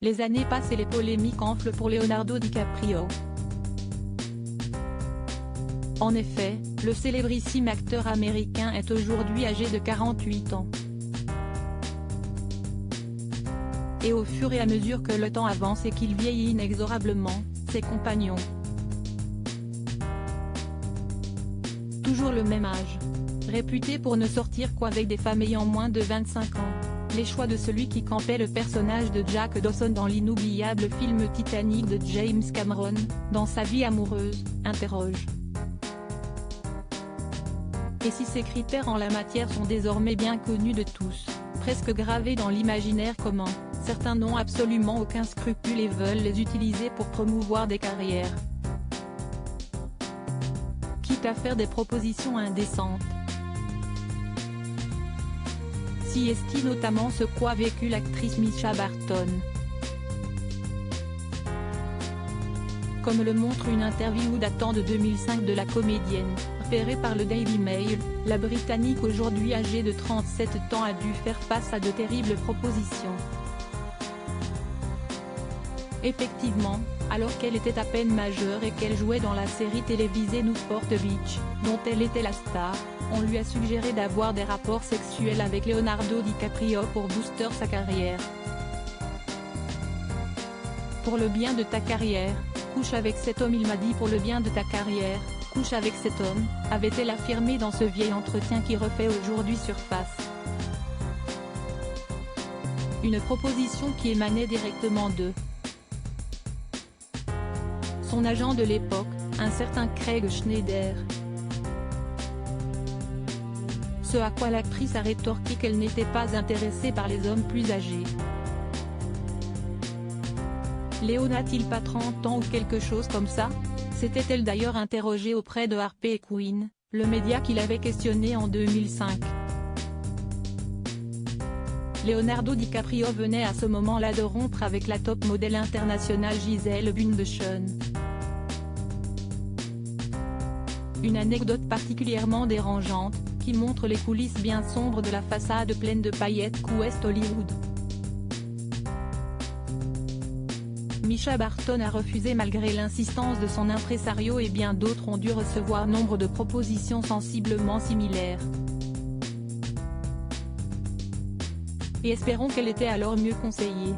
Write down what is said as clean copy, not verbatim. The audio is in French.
Les années passent et les polémiques enflent pour Leonardo DiCaprio. En effet, le célébrissime acteur américain est aujourd'hui âgé de 48 ans. Et au fur et à mesure que le temps avance et qu'il vieillit inexorablement, ses compagnons, toujours le même âge, réputé pour ne sortir qu'avec des femmes ayant moins de 25 ans, les choix de celui qui campait le personnage de Jack Dawson dans l'inoubliable film Titanic de James Cameron, dans sa vie amoureuse, interrogent. Et si ces critères en la matière sont désormais bien connus de tous, presque gravés dans l'imaginaire commun, certains n'ont absolument aucun scrupule et veulent les utiliser pour promouvoir des carrières, quitte à faire des propositions indécentes. Si est notamment ce qu'a vécu l'actrice Mischa Barton. Comme le montre une interview datant de 2005 de la comédienne, repérée par le Daily Mail, la Britannique aujourd'hui âgée de 37 ans a dû faire face à de terribles propositions. Effectivement, alors qu'elle était à peine majeure et qu'elle jouait dans la série télévisée Newport Beach, dont elle était la star, on lui a suggéré d'avoir des rapports sexuels avec Leonardo DiCaprio pour booster sa carrière. Pour le bien de ta carrière, couche avec cet homme, il m'a dit. Pour le bien de ta carrière, couche avec cet homme, avait-elle affirmé dans ce vieil entretien qui refait aujourd'hui surface. Une proposition qui émanait directement de son agent de l'époque, un certain Craig Schneider. Ce à quoi l'actrice a rétorqué qu'elle n'était pas intéressée par les hommes plus âgés. Léo n'a-t-il pas 30 ans ou quelque chose comme ça? S'était-elle d'ailleurs interrogée auprès de Harper Quinn, le média qui l'avait questionné en 2005. Leonardo DiCaprio venait à ce moment-là de rompre avec la top modèle internationale Gisele Bündchen. Une anecdote particulièrement dérangeante, qui montre les coulisses bien sombres de la façade pleine de paillettes qu'Ouest Hollywood. Mischa Barton a refusé malgré l'insistance de son impresario et bien d'autres ont dû recevoir nombre de propositions sensiblement similaires. Et espérons qu'elle était alors mieux conseillée.